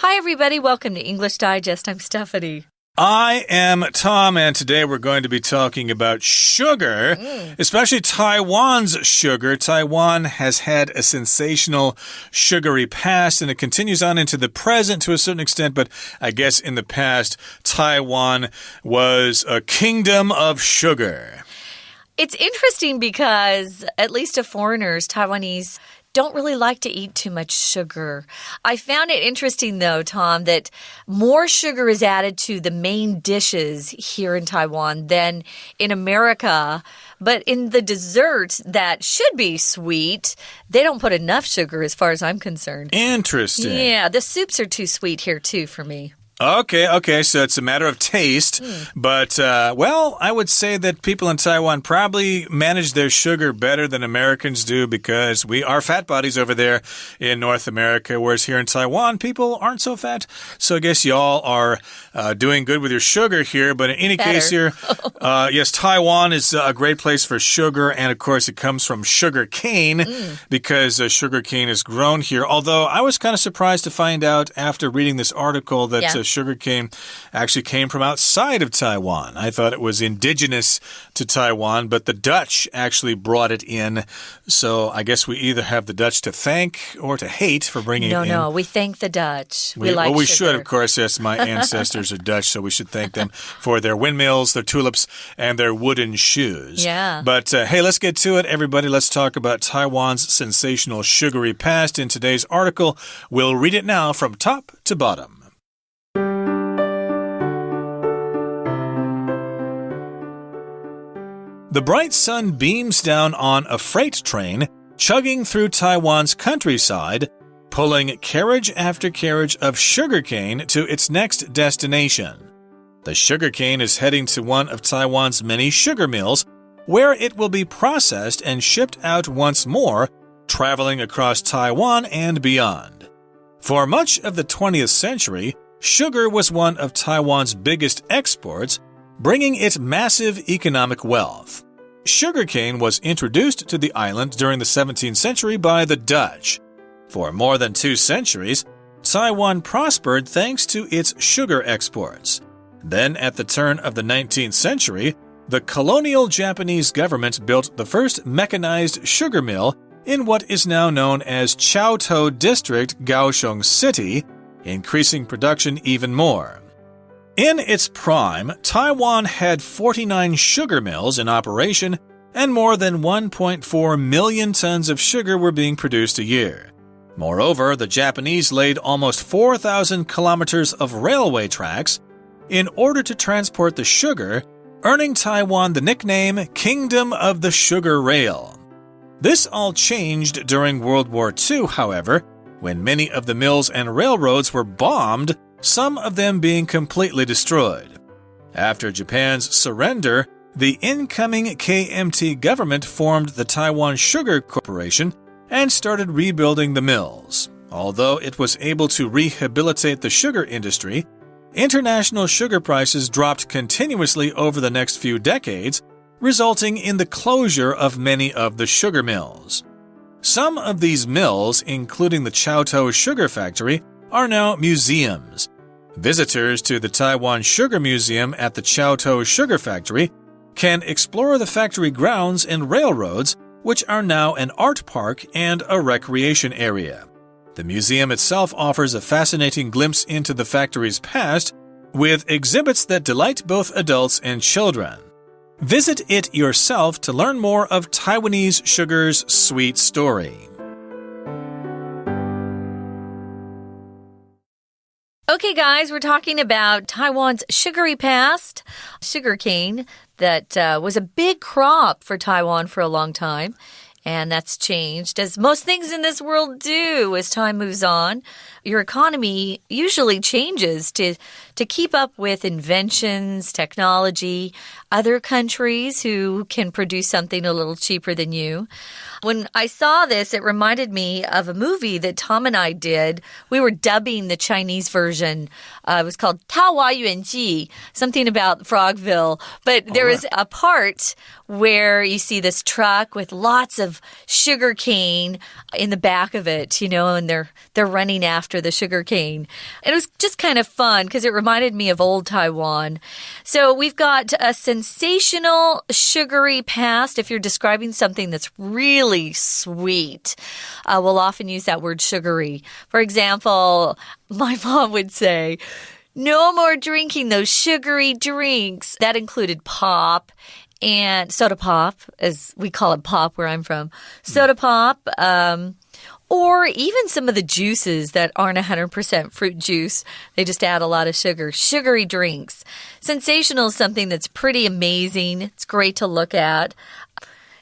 Hi, everybody. Welcome to English Digest. I'm Stephanie. I am Tom, and today we're going to be talking about sugar, especially Taiwan's sugar. Taiwan has had a sensational sugary past, and it continues on into the present to a certain extent, but I guess in the past, Taiwan was a kingdom of sugar. It's interesting because, at least to foreigners, Taiwanese don't really like to eat too much sugar. I found it interesting, though, Tom, that more sugar is added to the main dishes here in Taiwan than in America. But in the desserts that should be sweet, they don't put enough sugar as far as I'm concerned. Interesting. Yeah, the soups are too sweet here, too, for me. Okay, so it's a matter of taste. But, well, I would say that people in Taiwan probably manage their sugar better than Americans do because we are fat bodies over there in North America, whereas here in Taiwan, people aren't so fat. So I guess y'all are doing good with your sugar here. But in any case here, yes, Taiwan is a great place for sugar. And, of course, it comes from sugar cane because sugar cane is grown here. Although I was kind of surprised to find out after reading this article that sugarcane actually came from outside of Taiwan. I thought it was indigenous to Taiwan, but the Dutch actually brought it in. So I guess we either have the Dutch to thank or to hate for bringing it in. No, we thank the Dutch. We like we sugar. should, of course. Yes, my ancestors are Dutch, so we should thank them for their windmills, their tulips, and their wooden shoes. Yeah. But hey, let's get to it, everybody. Let's talk about Taiwan's sensational sugary past in today's article. We'll read it now from top to bottom. The bright sun beams down on a freight train, chugging through Taiwan's countryside, pulling carriage after carriage of sugarcane to its next destination. The sugarcane is heading to one of Taiwan's many sugar mills, where it will be processed and shipped out once more, traveling across Taiwan and beyond. For much of the 20th century, sugar was one of Taiwan's biggest exports, bringing it massive economic wealth. Sugarcane was introduced to the island during the 17th century by the Dutch. For more than 2 centuries, Taiwan prospered thanks to its sugar exports. Then, at the turn of the 19th century, the colonial Japanese government built the first mechanized sugar mill in what is now known as Chaotou District, Kaohsiung City, increasing production even more. In its prime, Taiwan had 49 sugar mills in operation, and more than 1.4 million tons of sugar were being produced a year. Moreover, the Japanese laid almost 4,000 kilometers of railway tracks in order to transport the sugar, earning Taiwan the nickname Kingdom of the Sugar Rail. This all changed during World War II, however, when many of the mills and railroads were bombed, some of them being completely destroyed. After Japan's surrender, the incoming KMT government formed the Taiwan Sugar Corporation and started rebuilding the mills. Although it was able to rehabilitate the sugar industry, international sugar prices dropped continuously over the next few decades, resulting in the closure of many of the sugar mills. Some of these mills, including the Chaotou Sugar Factory, are now museums. Visitors to the Taiwan Sugar Museum at the Chaotou Sugar Factory can explore the factory grounds and railroads, which are now an art park and a recreation area. The museum itself offers a fascinating glimpse into the factory's past, with exhibits that delight both adults and children. Visit it yourself to learn more of Taiwanese sugar's sweet story. Okay, guys, we're talking about Taiwan's sugary past, sugarcane, that was a big crop for Taiwan for a long time. And that's changed, as most things in this world do as time moves on. Your economy usually changes to keep up with inventions, technology, other countries who can produce something a little cheaper than you. When I saw this, it reminded me of a movie that Tom and I did. We were dubbing the Chinese version. It was called 桃花源记, something about Frogville. But there was a part where you see this truck with lots of of sugar cane in the back of it, and they're running after the sugar cane. And it was just kind of fun because it reminded me of old Taiwan. So we've got a sensational sugary past. If you're describing something that's really sweet, we'll often use that word sugary. For example, my mom would say, "No more drinking those sugary drinks." That included pop and soda pop, as we call it pop where I'm from. Soda pop, or even some of the juices that aren't 100% fruit juice. They just add a lot of sugar. Sugary drinks. Sensational is something that's pretty amazing. It's great to look at.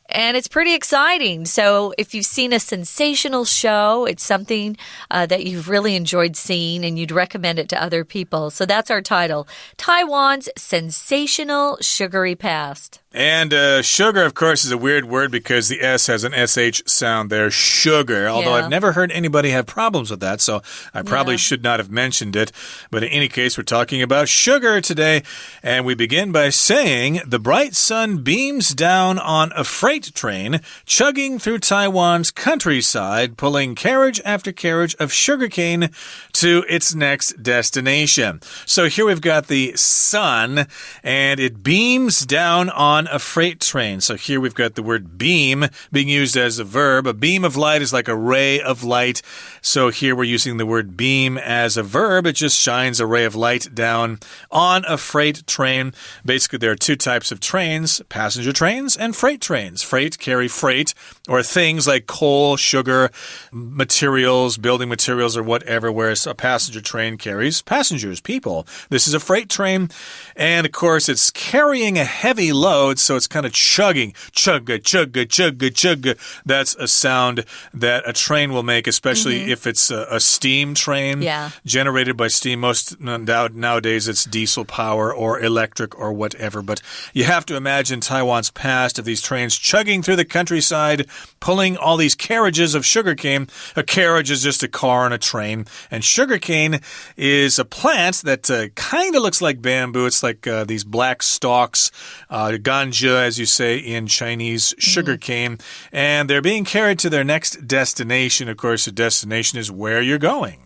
And it's pretty exciting. So if you've seen a sensational show, it's something that you've really enjoyed seeing and you'd recommend it to other people. So that's our title, Taiwan's Sensational Sugary Past. And sugar, of course, is a weird word because the S has an SH sound there, sugar. Although I've never heard anybody have problems with that, so I probably should not have mentioned it. But in any case, we're talking about sugar today. And we begin by saying, the bright sun beams down on a freight train, chugging through Taiwan's countryside, pulling carriage after carriage of sugarcane to its next destination. So here we've got the sun, and it beams down on a freight train. So here we've got the word beam being used as a verb. A beam of light is like a ray of light. So here we're using the word beam as a verb. It just shines a ray of light down on a freight train. Basically, there are two types of trains, passenger trains and freight trains. Freight carry freight or things like coal, sugar, materials, building materials, or whatever, whereas a passenger train carries passengers, people. This is a freight train, and of course, it's carrying a heavy load, so it's kind of chugging. Chugga, chugga, chugga, chugga. That's a sound that a train will make, especially if it's a steam train generated by steam. Most nowadays, it's diesel power or electric or whatever, but you have to imagine Taiwan's past of these trains chugging through the countryside, pulling all these carriages of sugarcane. A carriage is just a car and a train, and sugarcane is a plant that kind of looks like bamboo. It's like these black stalks, ganja, as you say in Chinese, sugarcane, and they're being carried to their next destination. Of course, the destination is where you're going.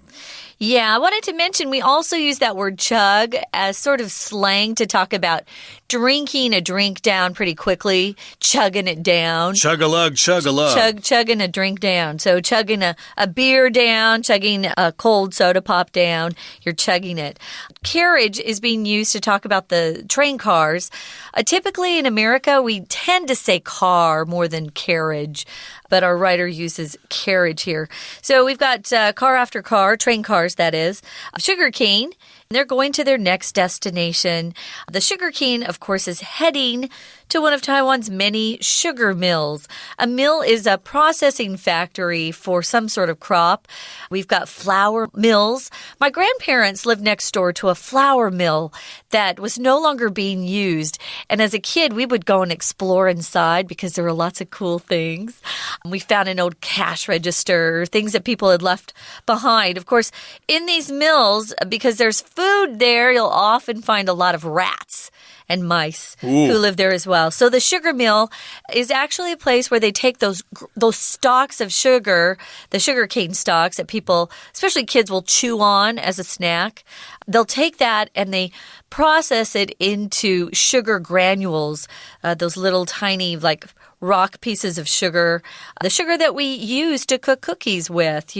Yeah, I wanted to mention we also use that word chug as sort of slang to talk about drinking a drink down pretty quickly, chugging it down. Chug-a-lug, chug-a-lug. Chugging a drink down. So chugging a beer down, chugging a cold soda pop down, you're chugging it. Carriage is being used to talk about the train cars. Typically in America, we tend to say car more than carriage, but our writer uses carriage here. So we've got car after car, train cars, that is, sugarcane. They're going to their next destination. The sugarcane, of course, is heading to one of Taiwan's many sugar mills. A mill is a processing factory for some sort of crop. We've got flour mills. My grandparents lived next door to a flour mill that was no longer being used. And as a kid, we would go and explore inside because there were lots of cool things. We found an old cash register, things that people had left behind. Of course, in these mills, because there's food there, you'll often find a lot of rats and mice who live there as well. So the sugar mill is actually a place where they take those stalks of sugar, the sugarcane stalks that people, especially kids, will chew on as a snack. They'll take that and they process it into sugar granules, those little tiny rock pieces of sugar, the sugar that we use to cook cookies with,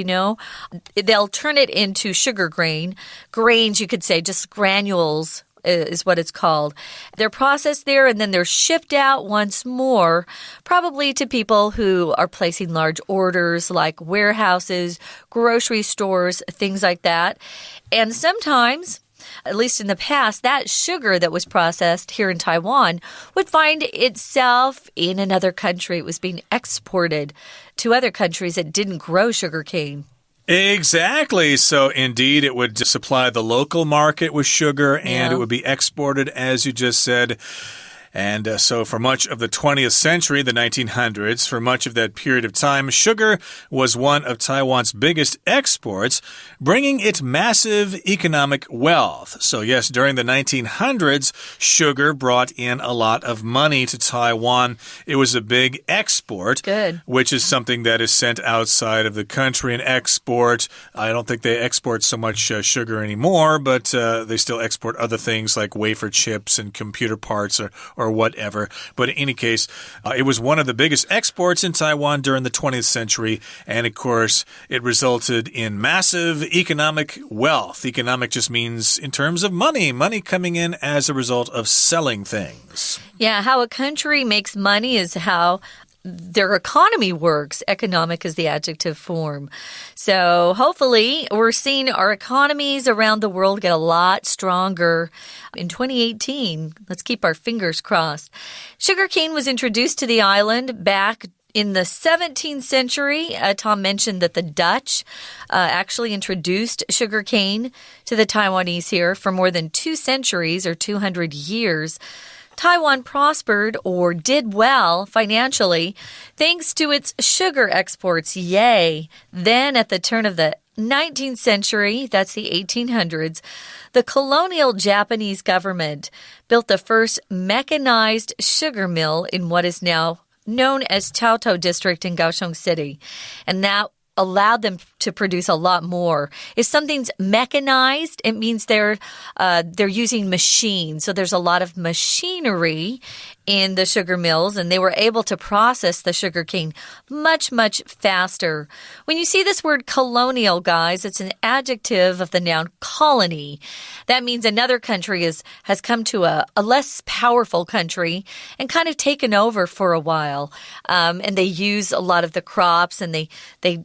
They'll turn it into sugar grains, you could say, just granules is what it's called. They're processed there and then they're shipped out once more, probably to people who are placing large orders like warehouses, grocery stores, things like that. And sometimes, at least in the past, that sugar that was processed here in Taiwan would find itself in another country. It was being exported to other countries that didn't grow sugarcane. Exactly. So indeed, it would supply the local market with sugar and it would be exported, as you just said. And so for much of the 20th century, the 1900s, for much of that period of time, sugar was one of Taiwan's biggest exports, bringing it massive economic wealth. So yes, during the 1900s, sugar brought in a lot of money to Taiwan. It was a big export, which is something that is sent outside of the country and export. I don't think they export so much sugar anymore, but they still export other things like wafer chips and computer parts or whatever. But in any case, it was one of the biggest exports in Taiwan during the 20th century. And of course, it resulted in massive economic wealth. Economic just means in terms of money coming in as a result of selling things. Yeah, how a country makes money is how their economy works. Economic is the adjective form. So hopefully we're seeing our economies around the world get a lot stronger in 2018. Let's keep our fingers crossed. Sugarcane was introduced to the island back in the 17th century. Tom mentioned that the Dutch actually introduced sugarcane to the Taiwanese here for more than 2 centuries or 200 years. Taiwan prospered or did well financially thanks to its sugar exports. Yay! Then at the turn of the 19th century, that's the 1800s, the colonial Japanese government built the first mechanized sugar mill in what is now known as Chaotou District in Kaohsiung City. And that allowed them to produce a lot more. If something's mechanized, it means they're using machines. So there's a lot of machinery in the sugar mills, and they were able to process the sugarcane much, much faster. When you see this word colonial, guys, it's an adjective of the noun colony. That means another country has come to a less powerful country and kind of taken over for a while. And they use a lot of the crops, and they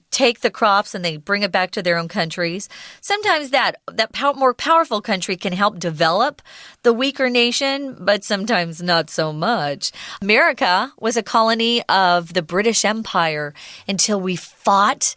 take the crops and they bring it back to their own countries. Sometimes that more powerful country can help develop the weaker nation, but sometimes not so much. America was a colony of the British Empire until we fought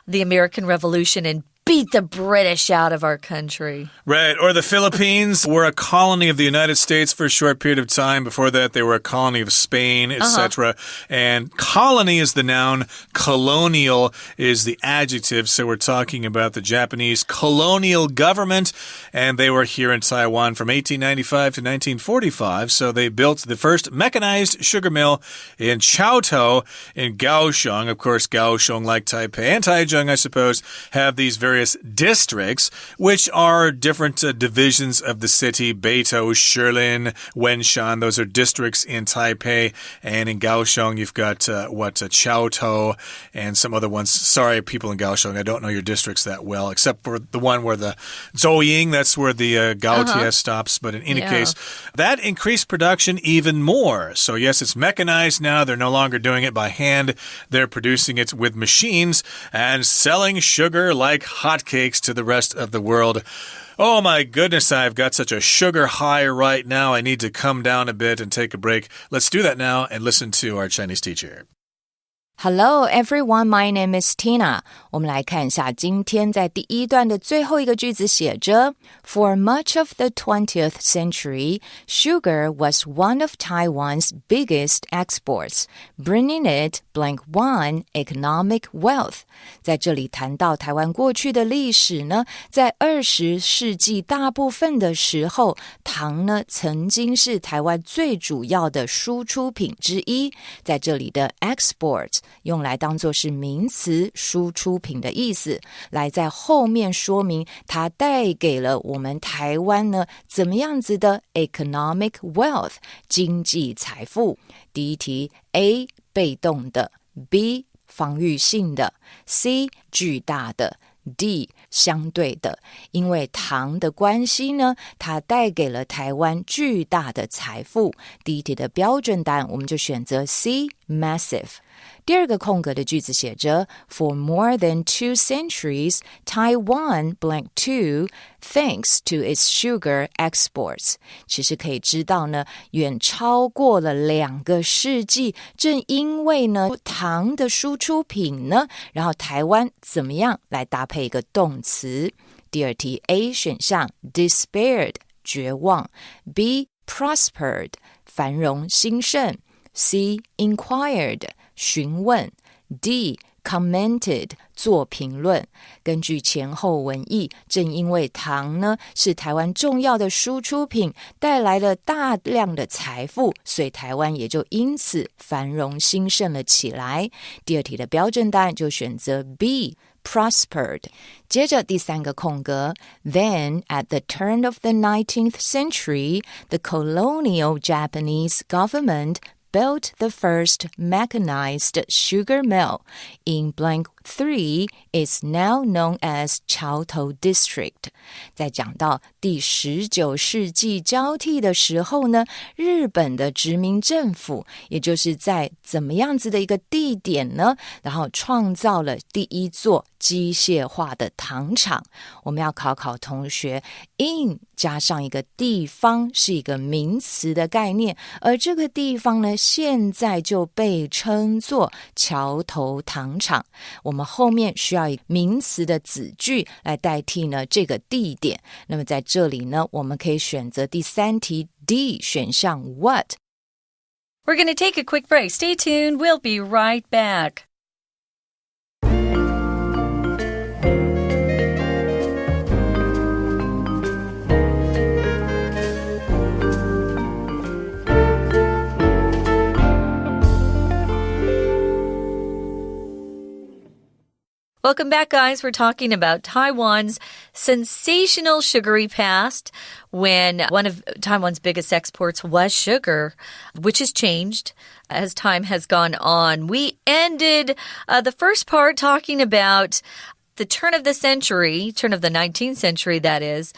the American Revolution and beat the British out of our country. Right. Or the Philippines were a colony of the United States for a short period of time. Before that, they were a colony of Spain, etc. And colony is the noun. Colonial is the adjective. So we're talking about the Japanese colonial government. And they were here in Taiwan from 1895 to 1945. So they built the first mechanized sugar mill in Chaotou in Kaohsiung. Of course, Kaohsiung, like Taipei and Taichung, I suppose, have these various districts, which are different divisions of the city. Beitou, Shilin, Wenshan, those are districts in Taipei. And in Kaohsiung, you've got, Chaotou and some other ones. Sorry, people in Kaohsiung, I don't know your districts that well, except for the one where the Zhouying, that's where the Gaotie stops. But in any case, that increased production even more. So yes, it's mechanized now. They're no longer doing it by hand. They're producing it with machines and selling sugar like hotcakes to the rest of the world. Oh my goodness, I've got such a sugar high right now. I need to come down a bit and take a break. Let's do that now and listen to our Chinese teacher. Hello everyone, my name is Tina. 我们来看一下今天在第一段的最后一个句子写着 For much of the 20th century, sugar was one of Taiwan's biggest exports, bringing it blank one economic wealth. 在这里谈到台湾过去的历史呢，在20世纪大部分的时候，糖呢曾经是台湾最主要的输出品之一。在这里的 export用来当作是名词输出品的意思，来在后面说明它带给了我们台湾呢怎么样子的 economic wealth 经济财富。第一题 A 被动的， B 防御性的， C 巨大的， D 相对的。因为糖的关系呢，它带给了台湾巨大的财富。第一题的标准答案我们就选择 C massive。第二个空格的句子写着 For more than 2 centuries, Taiwan blank 2 thanks to its sugar exports. 其实可以知道呢，远超过了2个世纪，正因为呢糖的输出品呢，然后台湾怎么样来搭配一个动词。第二题 A 选项 despaired 绝望， B prospered 繁荣兴盛。C. Inquired 询问。D. Commented 做评论。根据前后文意，正因为糖呢是台湾重要的输出品，带来了大量的财富，所以台湾也就因此繁荣兴盛了起来。第二题的标准答案就选择 B prospered。 接着第三个空格 Then at the turn of the 19th century, the colonial Japanese government built the first mechanized sugar mill in blank 3 is now known as 桥头 District。 在讲到第19世纪交替的时候呢，日本的殖民政府也就是在怎么样子的一个地点呢，然后创造了第一座机械化的糖厂。我们要考同学 in 加上一个地方是一个名词的概念，而这个地方呢现在就被称作桥头糖厂。我们后面需要一个名词的子句来代替呢这个地点。那么在这里呢，我们可以选择第三题 D 选项 What。 We're going to take a quick break. Stay tuned. We'll be right back. Welcome back, guys. We're talking about Taiwan's sensational sugary past when one of Taiwan's biggest exports was sugar, which has changed as time has gone on. We ended the first part talking about the turn of the 19th century, that is.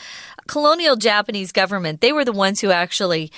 Colonial Japanese government, they were the ones who actually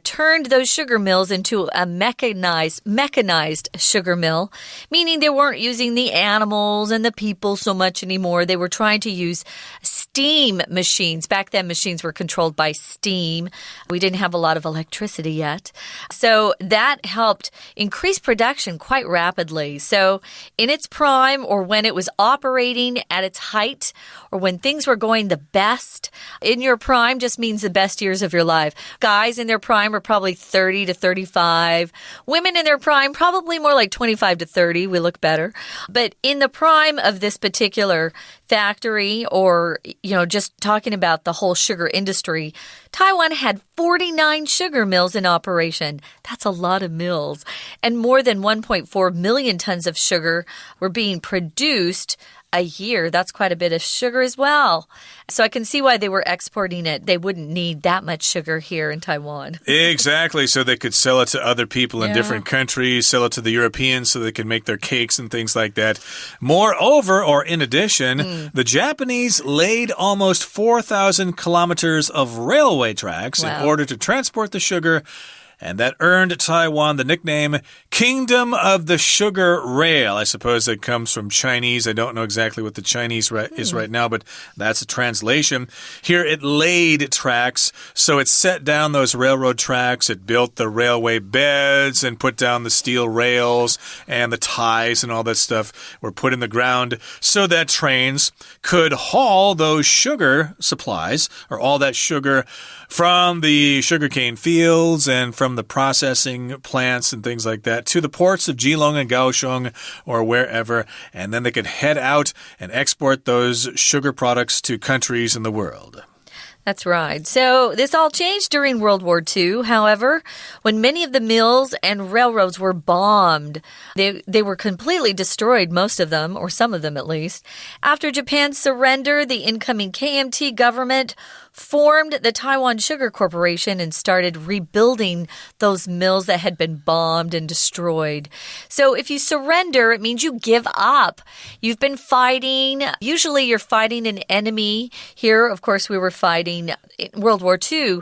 turned those sugar mills into a mechanized sugar mill, meaning they weren't using the animals and the people so much anymore. They were trying to use steam machines. Back then, machines were controlled by steam. We didn't have a lot of electricity yet. So that helped increase production quite rapidly. So in its prime, or when it was operating at its height, or when things were going the best, in your prime just means the best years of your life. Guys in their prime are probably 30 to 35. Women in their prime, probably more like 25 to 30. We look better. But in the prime of this particular factory, or, just talking about the whole sugar industry, Taiwan had 49 sugar mills in operation. That's a lot of mills. And more than 1.4 million tons of sugar were being produced a year. That's quite a bit of sugar as well. So I can see why they were exporting it. They wouldn't need that much sugar here in Taiwan. Exactly. So they could sell it to other people in different countries, sell it to the Europeans so they could make their cakes and things like that. Moreover, or in addition, the Japanese laid almost 4,000 kilometers of railway tracks in order to transport the sugar. And that earned Taiwan the nickname Kingdom of the Sugar Rail. I suppose that comes from Chinese. I don't know exactly what the Chinese is right now, but that's a translation. Here it laid tracks, so it set down those railroad tracks. It built the railway beds and put down the steel rails, and the ties and all that stuff were put in the ground so that trains could haul those sugar supplies, or all that sugar, from the sugarcane fields and from the processing plants and things like that to the ports of Keelung and Kaohsiung or wherever, and then they could head out and export those sugar products to countries in the world. That's right. So this all changed during World War II. However, when many of the mills and railroads were bombed, they were completely destroyed, most of them, or some of them at least. After Japan's surrender, the incoming KMT government formed the Taiwan Sugar Corporation and started rebuilding those mills that had been bombed and destroyed. So if you surrender, it means you give up. You've been fighting. Usually you're fighting an enemy. Here, of course, we were fighting in World War II.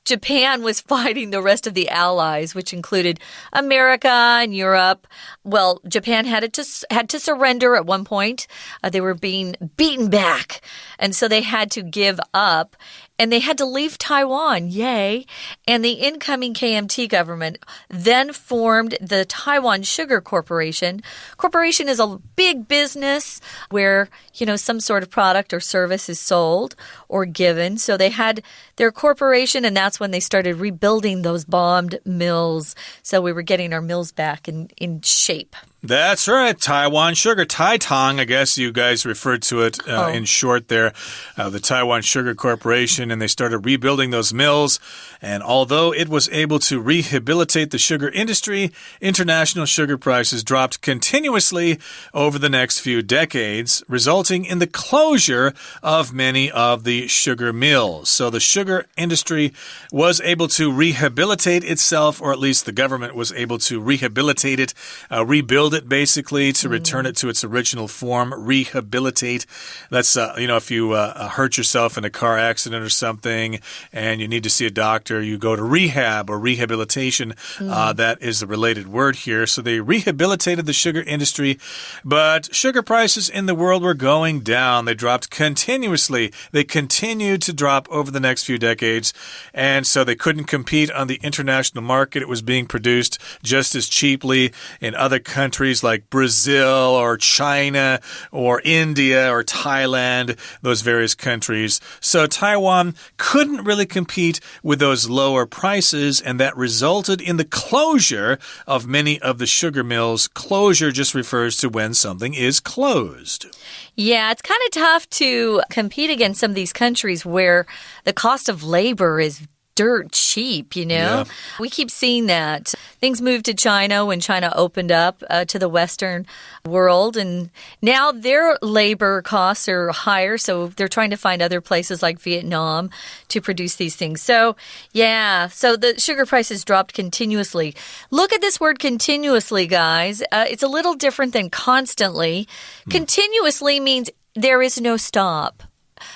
Japan was fighting the rest of the Allies, which included America and Europe. Well, Japan had to surrender at one point. They were being beaten back. And so they had to give up. And they had to leave Taiwan, yay. And the incoming KMT government then formed the Taiwan Sugar Corporation. Corporation is a big business where, some sort of product or service is sold or given. So they had their corporation, and that's when they started rebuilding those bombed mills. So we were getting our mills back in shape. That's right. Taiwan Sugar. Taitang, I guess you guys referred to it in short there. The Taiwan Sugar Corporation, and they started rebuilding those mills. And although it was able to rehabilitate the sugar industry, international sugar prices dropped continuously over the next few decades, resulting in the closure of many of the sugar mills. So the sugar industry was able to rehabilitate itself, or at least the government was able to rehabilitate it, rebuild it basically to return it to its original form. Rehabilitate. That's, if you hurt yourself in a car accident or something and you need to see a doctor, you go to rehab or rehabilitation. That is the related word here. So they rehabilitated the sugar industry, but sugar prices in the world were going down. They dropped continuously. They continued to drop over the next few decades, and so they couldn't compete on the international market. It was being produced just as cheaply in other countries like Brazil or China or India or Thailand, those various countries. So Taiwan couldn't really compete with those lower prices, and that resulted in the closure of many of the sugar mills. Closure just refers to when something is closed. Yeah, it's kind of tough to compete against some of these countries where the cost of labor is dirt cheap, Yeah. We keep seeing that. Things moved to China when China opened up to the Western world, and now their labor costs are higher, so they're trying to find other places like Vietnam to produce these things. So, so the sugar prices dropped continuously. Look at this word continuously, guys. It's a little different than constantly. Continuously means there is no stop.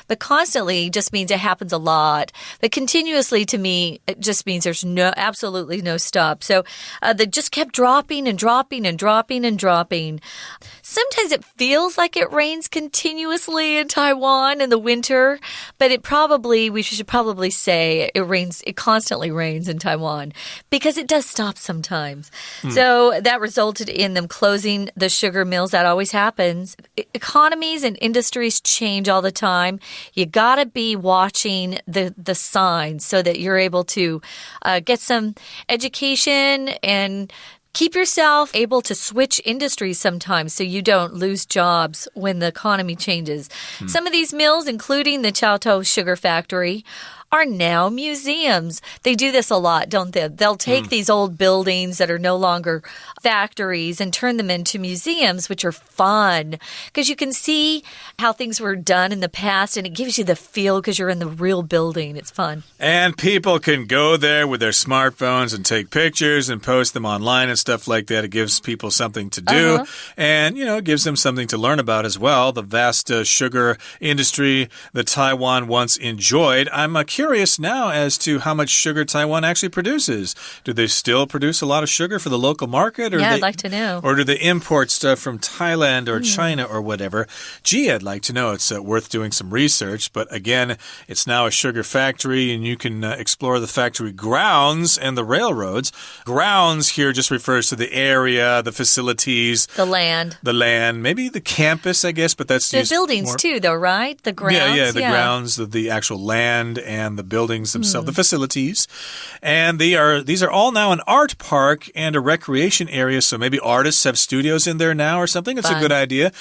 But constantly just means it happens a lot. But continuously, to me, it just means there's absolutely no stop. So they just kept dropping and dropping and dropping and dropping. Sometimes it feels like it rains continuously in Taiwan in the winter, but we should probably say it constantly rains in Taiwan because it does stop sometimes. So that resulted in them closing the sugar mills. That always happens. Economies and industries change all the time. You gotta be watching the signs so that you're able to get some education and keep yourself able to switch industries sometimes so you don't lose jobs when the economy changes. Some of these mills, including the Chao Sugar Factory, are now museums. They do this a lot, don't they? They'll take these old buildings that are no longer factories and turn them into museums, which are fun because you can see how things were done in the past, and it gives you the feel because you're in the real building. It's fun. And people can go there with their smartphones and take pictures and post them online and stuff like that. It gives people something to do, and, it gives them something to learn about as well. The vast sugar industry that Taiwan once enjoyed. I'm curious now as to how much sugar Taiwan actually produces. Do they still produce a lot of sugar for the local market? Or I'd like to know. Or do they import stuff from Thailand or China or whatever? Gee, I'd like to know. It's worth doing some research. But again, it's now a sugar factory, and you can explore the factory grounds and the railroads. Grounds here just refers to the area, the facilities. The land. The land. Maybe the campus, I guess, but that's the buildings more... too, though, right? The grounds. Yeah, the grounds, the actual land and the buildings themselves, the facilities. And these are all now an art park and a recreation area, so maybe artists have studios in there now or something. It's a good idea,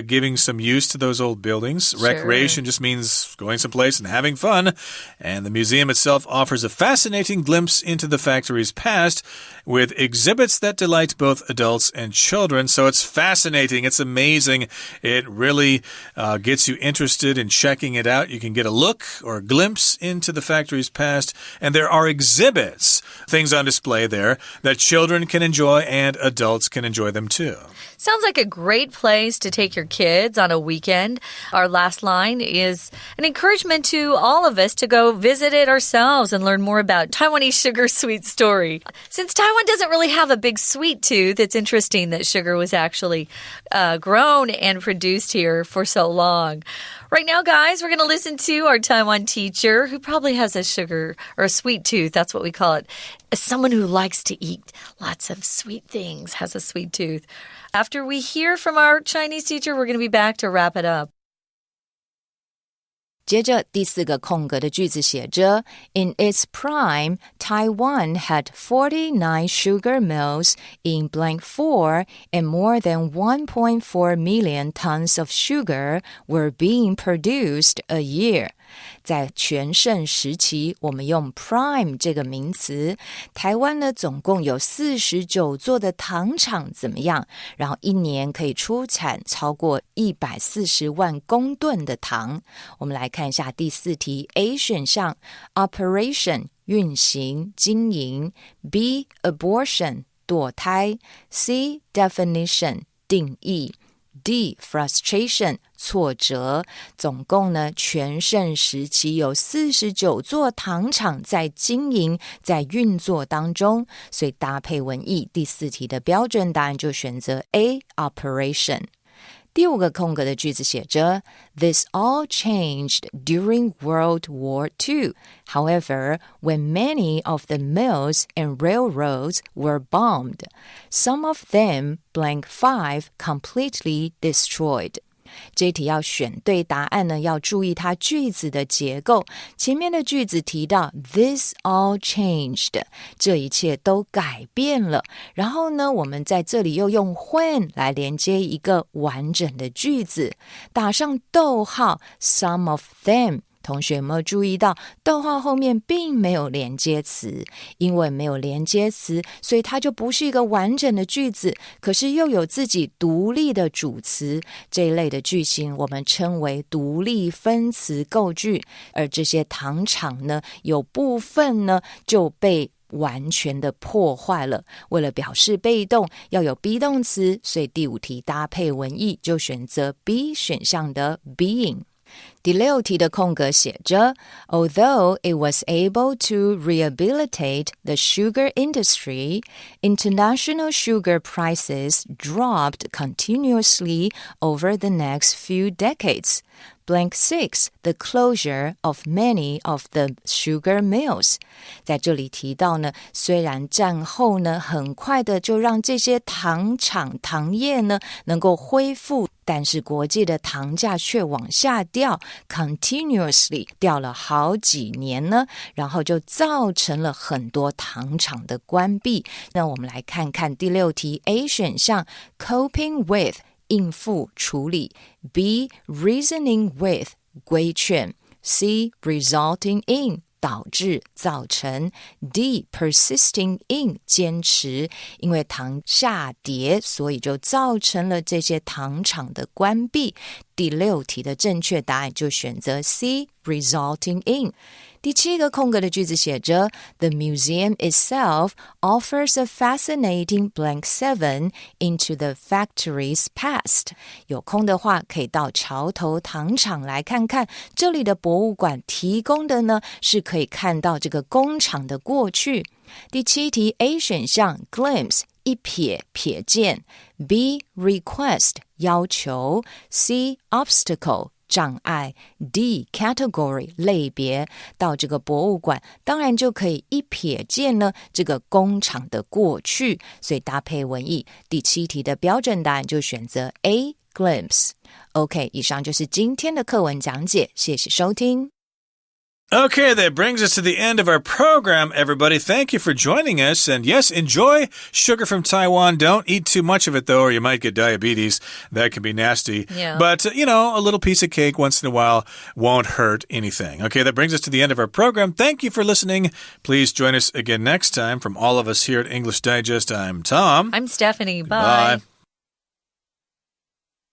giving some use to those old buildings. Sure. Recreation just means going someplace and having fun. And the museum itself offers a fascinating glimpse into the factory's past with exhibits that delight both adults and children. So it's fascinating. It's amazing. It really gets you interested in checking it out. You can get a look or a glimpse into the factory's past, and there are exhibits things on display there that children can enjoy and adults can enjoy them too. Sounds like a great place to take your kids on a weekend. Our last line is an encouragement to all of us to go visit it ourselves and learn more about Taiwanese sugar sweet story. Since Taiwan doesn't really have a big sweet tooth, it's interesting that sugar was actually grown and produced here for so long. Right now, guys, we're going to listen to our Taiwan teacher who probably has a sugar or a sweet tooth. That's what we call it. Someone who likes to eat lots of sweet things, has a sweet tooth. After we hear from our Chinese teacher, we're going to be back to wrap it up. 接着第4个空格的句子写着 In its prime, Taiwan had 49 sugar mills in blank 4 and more than 1.4 million tons of sugar were being produced a year. 在全盛时期，我们用 prime 这个名词，台湾呢总共有49座的糖厂怎么样？然后一年可以出产超过140万公吨的糖。我们来看一下第4题 A 选项 Operation 运行经营 B Abortion 堕胎 C Definition 定义D. Frustration 挫折，总共呢全盛时期有49座糖厂在经营，在运作当中，所以搭配文意，第4题的标准答案就选择 A. Operation。第5个空格的句子写着 This all changed during World War II. However, when many of the mills and railroads were bombed, some of them blank 5 completely destroyed. 这一题要选对答案呢，要注意它句子的结构。前面的句子提到 This all changed， 这一切都改变了。然后呢，我们在这里又用 when 来连接一个完整的句子，打上逗号 some of them。同学有没有注意到逗号后面并没有连接词？因为没有连接词，所以它就不是一个完整的句子，可是又有自己独立的主词。这一类的句型我们称为独立分词构句，而这些糖厂呢，有部分呢就被完全的破坏了。为了表示被动要有 be 动词，所以第5题搭配文意就选择 B 选项的 being。第6题的空格写着 Although it was able to rehabilitate the sugar industry, international sugar prices dropped continuously over the next few decades. Blank 6, the closure of many of the sugar mills. 在这里提到呢，虽然战后呢，很快的就让这些糖厂、糖业呢能够恢复，但是国际的糖价却往下掉 continuously 掉了好几年呢，然后就造成了很多糖厂的关闭。那我们来看看第6题 A 选项 coping with应付处理 B. reasoning with 规劝 C. resulting in 导致造成 D. persisting in 坚持，因为糖下跌，所以就造成了这些糖厂的关闭。第6题的正确答案就选择 C. resulting in。第7个空格的句子写着 The museum itself offers a fascinating blank 7 into the factory's past. 有空的话可以到桥头糖厂来看看，这里的博物馆提供的呢是可以看到这个工厂的过去。第7题 A 选项 glimpse 一瞥瞥见 B. request 要求 C. obstacle障碍 D. category 类别，到这个博物馆当然就可以一瞥见呢这个工厂的过去，所以搭配文意，第7题的标准答案就选择 A. glimpse。 OK， 以上就是今天的课文讲解，谢谢收听。Okay, that brings us to the end of our program, everybody. Thank you for joining us. And yes, enjoy sugar from Taiwan. Don't eat too much of it, though, or you might get diabetes. That can be nasty. Yeah. But, a little piece of cake once in a while won't hurt anything. Okay, that brings us to the end of our program. Thank you for listening. Please join us again next time. From all of us here at English Digest, I'm Tom. I'm Stephanie. Bye. Bye.